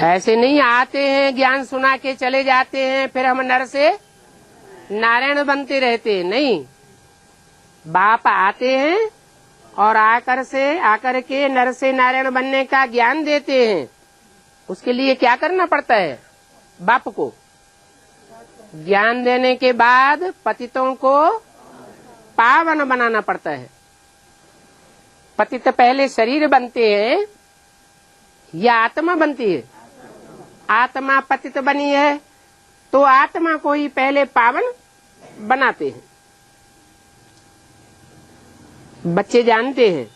ऐसे नहीं आते हैं, ज्ञान सुना के चले जाते हैं, फिर हम नर से नारायण बनते रहते हैं? नहीं, बाप आते हैं और आकर के नर से नारायण बनने का ज्ञान देते हैं। उसके लिए क्या करना पड़ता है? बाप को ज्ञान देने के बाद पतितों को पावन बनाना पड़ता है। पतित पहले शरीर बनते हैं या आत्मा बनती है? आत्मा पतित बनी है तो आत्मा को ही पहले पावन बनाते हैं। बच्चे जानते हैं।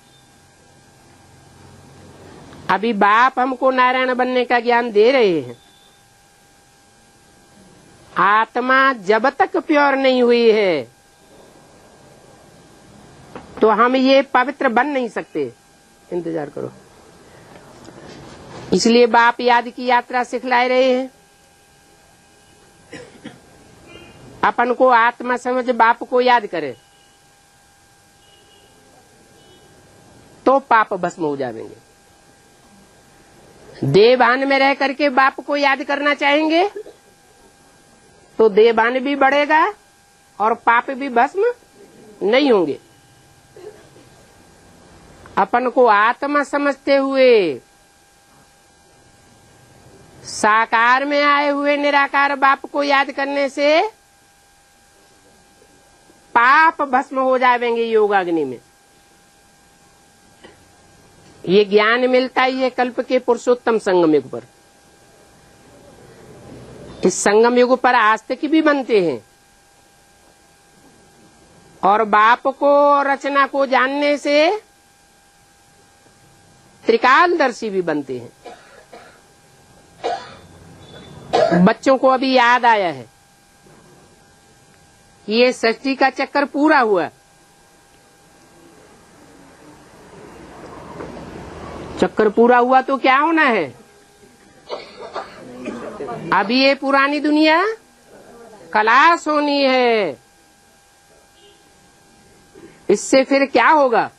अभी बाप हमको नारायण बनने का ज्ञान दे रहे हैं। आत्मा जब तक प्योर नहीं हुई है तो हम ये पवित्र बन नहीं सकते। इंतजार करो। इसलिए बाप याद की यात्रा सिखला रहे हैं। अपन को आत्मा समझ बाप को याद करे तो पाप भस्म हो जाएंगे। देवान में रह करके बाप को याद करना चाहेंगे तो देवान भी बढ़ेगा और पाप भी भस्म नहीं होंगे। अपन को आत्मा समझते हुए साकार में आए हुए निराकार बाप को याद करने से पाप भस्म हो जाएंगे योगाग्नि में। ये ज्ञान मिलता ही है कल्प के पुरुषोत्तम संगम युग पर। इस संगम युग पर आस्तिक भी बनते हैं और बाप को रचना को जानने से त्रिकालदर्शी भी बनते हैं। बच्चों को अभी याद आया है कि ये सृष्टि का चक्कर पूरा हुआ। चक्कर पूरा हुआ तो क्या होना है? अभी ये पुरानी दुनिया खलास होनी है। इससे फिर क्या होगा?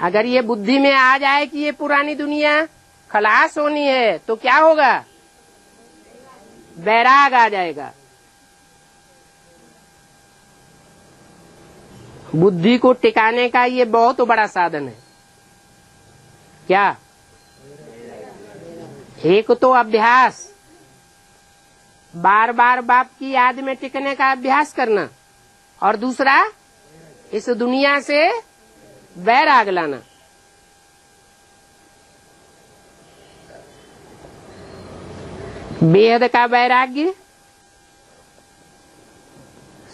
अगर ये बुद्धि में आ जाए कि ये पुरानी दुनिया खलास होनी है तो क्या होगा? वैराग आ जाएगा। बुद्धि को टिकाने का ये बहुत बड़ा साधन है। क्या? एक तो अभ्यास, बार बार बाप की याद में टिकने का अभ्यास करना, और दूसरा इस दुनिया से वैराग लाना। बेहद का वैराग्य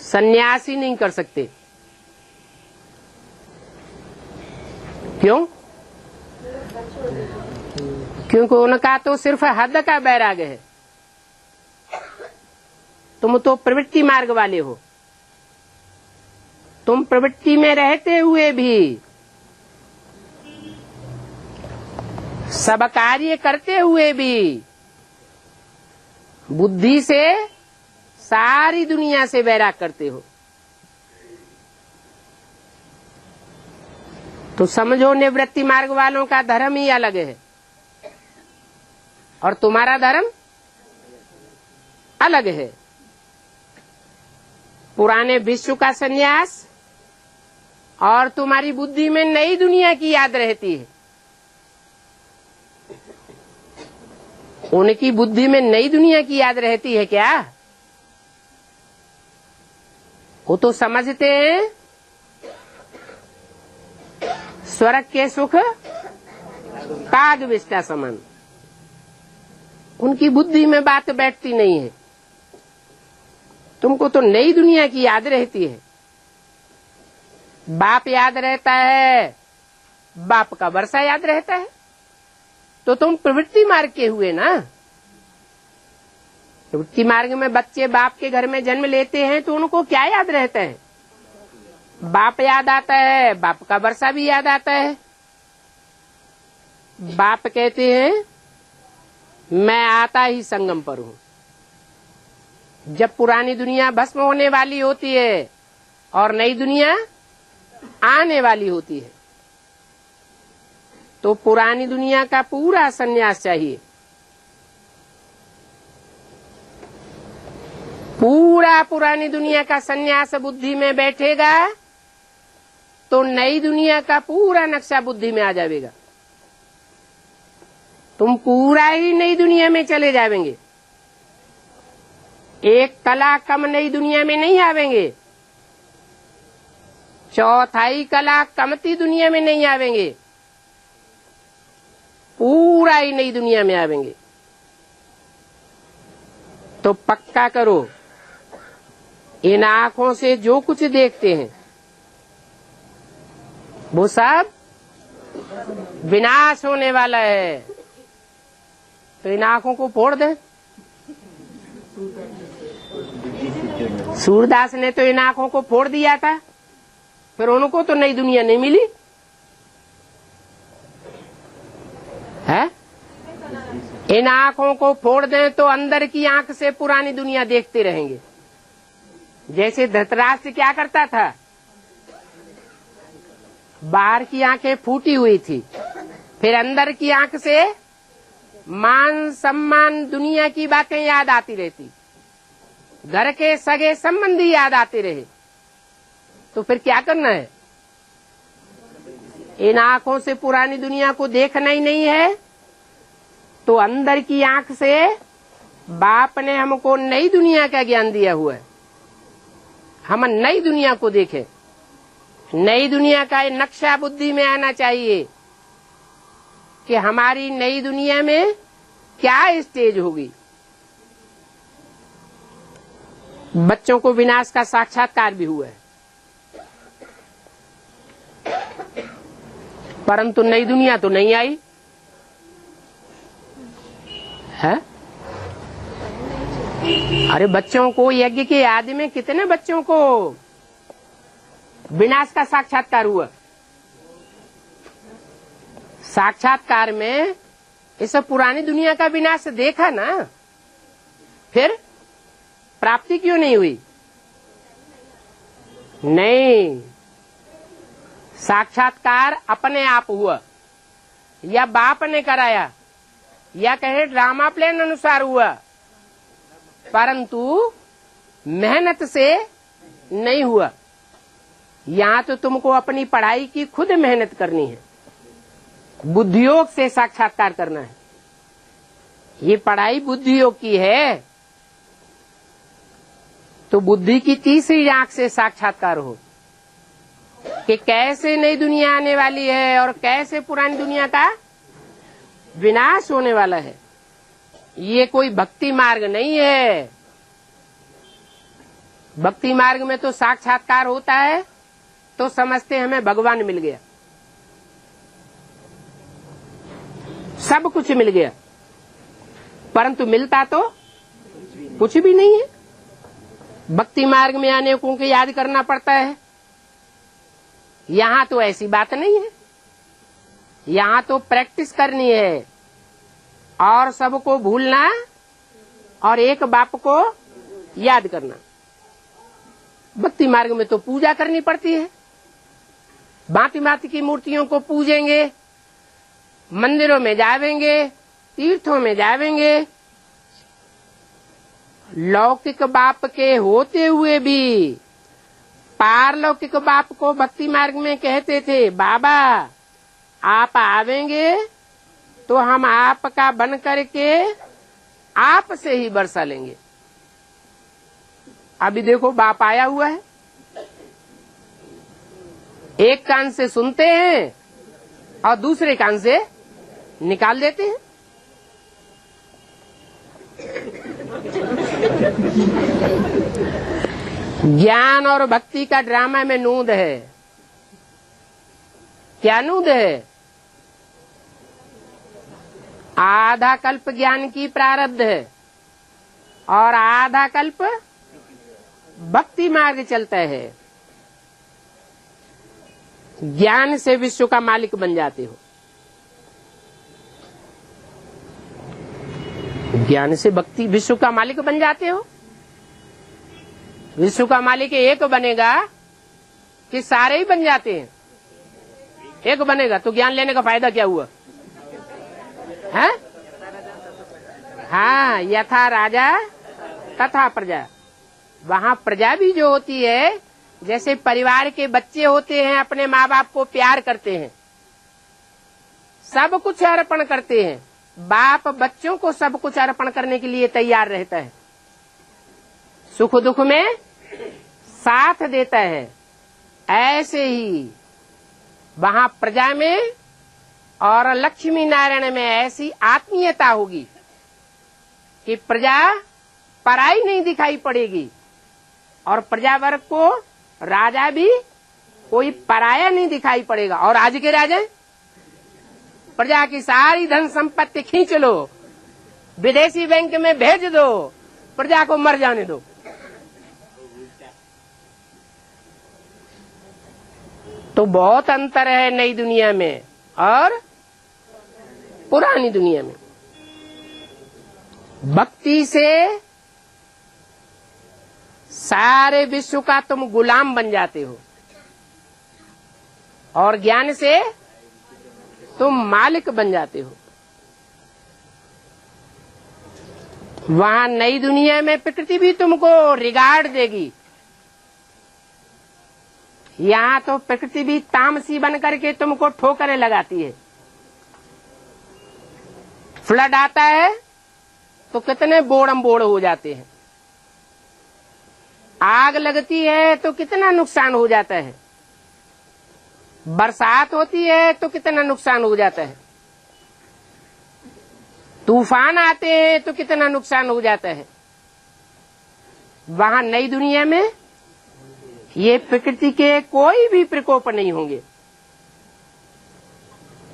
सन्यासी नहीं कर सकते। क्यों? क्योंकि उनका तो सिर्फ हद का वैराग्य है। तुम तो प्रवृत्ति मार्ग वाले हो। तुम प्रवृत्ति में रहते हुए भी, सब कार्य करते हुए भी बुद्धि से सारी दुनिया से वैराग करते हो। तो समझो निवृत्ति मार्ग वालों का धर्म ही अलग है और तुम्हारा धर्म अलग है। पुराने विश्व का संन्यास और तुम्हारी बुद्धि में नई दुनिया की याद रहती है। उनकी बुद्धि में नई दुनिया की याद रहती है क्या? वो तो समझते हैं स्वर्ग के सुख काग विष्टा समान। उनकी बुद्धि में बात बैठती नहीं है। तुमको तो नई दुनिया की याद रहती है। बाप याद रहता है, बाप का वर्षा याद रहता है। तो तुम प्रवृत्ति मार्ग के हुए ना। प्रवृत्ति मार्ग में बच्चे बाप के घर में जन्म लेते हैं तो उनको क्या याद रहता है? बाप याद आता है, बाप का वर्षा भी याद आता है। बाप कहते हैं मैं आता ही संगम पर हूँ। जब पुरानी दुनिया भस्म होने वाली होती है और नई दुनिया आने वाली होती है तो पुरानी दुनिया का पूरा संन्यास चाहिए। पूरा पुरानी दुनिया का संन्यास बुद्धि में बैठेगा तो नई दुनिया का पूरा नक्शा बुद्धि में आ जाएगा। तुम पूरा ही नई दुनिया में चले जाएंगे। एक कला कम नई दुनिया में नहीं आवेंगे। चौथाई कला कमती दुनिया में नहीं आवेंगे। पूरा ही नई दुनिया में आवेंगे। तो पक्का करो, इन आंखों से जो कुछ देखते हैं वो सब विनाश होने वाला है। तो इन आंखों को फोड़ दे। सूरदास ने तो इन आंखों को फोड़ दिया था, फिर उनको तो नई दुनिया नहीं मिली है। इन आंखों को फोड़ दें तो अंदर की आंख से पुरानी दुनिया देखते रहेंगे। जैसे धृतराष्ट्र क्या करता था, बाहर की आंखें फूटी हुई थी, फिर अंदर की आंख से मान सम्मान दुनिया की बातें याद आती रहती, घर के सगे संबंधी याद आते रहे। तो फिर क्या करना है? इन आंखों से पुरानी दुनिया को देखना ही नहीं है तो अंदर की आंख से बाप ने हमको नई दुनिया का ज्ञान दिया हुआ है। हम नई दुनिया को देखें। नई दुनिया का ये नक्शा बुद्धि में आना चाहिए कि हमारी नई दुनिया में क्या स्टेज होगी। बच्चों को विनाश का साक्षात्कार भी हुआ है, परंतु नई दुनिया तो नहीं आई है। अरे बच्चों को यज्ञ के आदि में कितने बच्चों को विनाश का साक्षात्कार हुआ। साक्षात्कार में इस पुरानी दुनिया का विनाश देखा ना, फिर प्राप्ति क्यों नहीं हुई? नहीं, साक्षात्कार अपने आप हुआ या बाप ने कराया या कहे ड्रामा प्लान अनुसार हुआ, परंतु मेहनत से नहीं हुआ। यहाँ तो तुमको अपनी पढ़ाई की खुद मेहनत करनी है, बुद्धियोग से साक्षात्कार करना है। ये पढ़ाई बुद्धियोग की है तो बुद्धि की तीसरी आंख से साक्षात्कार हो कि कैसे नई दुनिया आने वाली है और कैसे पुरानी दुनिया का विनाश होने वाला है। ये कोई भक्ति मार्ग नहीं है। भक्ति मार्ग में तो साक्षात्कार होता है तो समझते हमें भगवान मिल गया, सब कुछ मिल गया, परंतु मिलता तो कुछ भी नहीं है। भक्ति मार्ग में आने को याद करना पड़ता है। यहाँ तो ऐसी बात नहीं है, यहाँ तो प्रैक्टिस करनी है और सबको भूलना और एक बाप को याद करना। भक्ति मार्ग में तो पूजा करनी पड़ती है, भांति भांति की मूर्तियों को पूजेंगे, मंदिरों में जावेंगे, तीर्थों में जावेंगे। लौकिक बाप के होते हुए भी पारलौकिक बाप को भक्ति मार्ग में कहते थे, बाबा आप आवेंगे तो हम आपका बन करके आप से ही बरसा लेंगे। अभी देखो बाप आया हुआ है, एक कान से सुनते हैं और दूसरे कान से निकाल देते हैं। ज्ञान और भक्ति का ड्रामा में नूंद है। क्या नूंद है? आधा कल्प ज्ञान की प्रारब्ध है और आधा कल्प भक्ति मार्ग चलता है। ज्ञान से विश्व का मालिक बन जाते हो, ज्ञान से भक्ति विश्व का मालिक बन जाते हो। विश्व का मालिक एक बनेगा कि सारे ही बन जाते हैं? एक बनेगा तो ज्ञान लेने का फायदा क्या हुआ है? हाँ, यथा राजा तथा प्रजा। वहाँ प्रजा भी जो होती है, जैसे परिवार के बच्चे होते हैं, अपने माँ बाप को प्यार करते हैं, सब कुछ अर्पण करते हैं। बाप बच्चों को सब कुछ अर्पण करने के लिए तैयार रहता है, सुख दुख में साथ देता है। ऐसे ही वहाँ प्रजा में और लक्ष्मी नारायण में ऐसी आत्मीयता होगी कि प्रजा पराई नहीं दिखाई पड़ेगी और प्रजा वर्ग को राजा भी कोई पराया नहीं दिखाई पड़ेगा। और आज के राजा प्रजा की सारी धन संपत्ति खींच लो, विदेशी बैंक में भेज दो, प्रजा को मर जाने दो। तो बहुत अंतर है नई दुनिया में और पुरानी दुनिया में। भक्ति से सारे विश्व का तुम गुलाम बन जाते हो और ज्ञान से तुम मालिक बन जाते हो। वहाँ नई दुनिया में प्रकृति भी तुमको रिगार्ड देगी। यहाँ तो प्रकृति भी तामसी बन करके तुमको ठोकरें लगाती है। फ्लड आता है तो कितने बोड़म बोड़ हो जाते हैं। आग लगती है तो कितना नुकसान हो जाता है, बरसात होती है तो कितना नुकसान हो जाता है, तूफान आते हैं तो कितना नुकसान हो जाता है। वहां नई दुनिया में ये प्रकृति के कोई भी प्रकोप नहीं होंगे,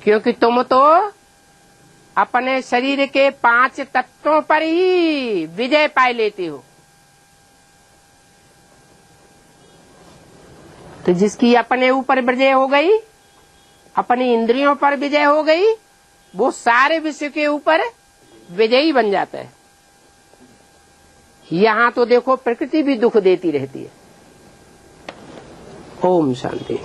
क्योंकि तुम तो अपने शरीर के 5 तत्वों पर ही विजय पाए लेते हो। तो जिसकी अपने ऊपर विजय हो गई, अपनी इंद्रियों पर विजय हो गई, वो सारे विश्व के ऊपर विजयी बन जाता है। यहाँ तो देखो प्रकृति भी दुख देती रहती है। ओम शांति।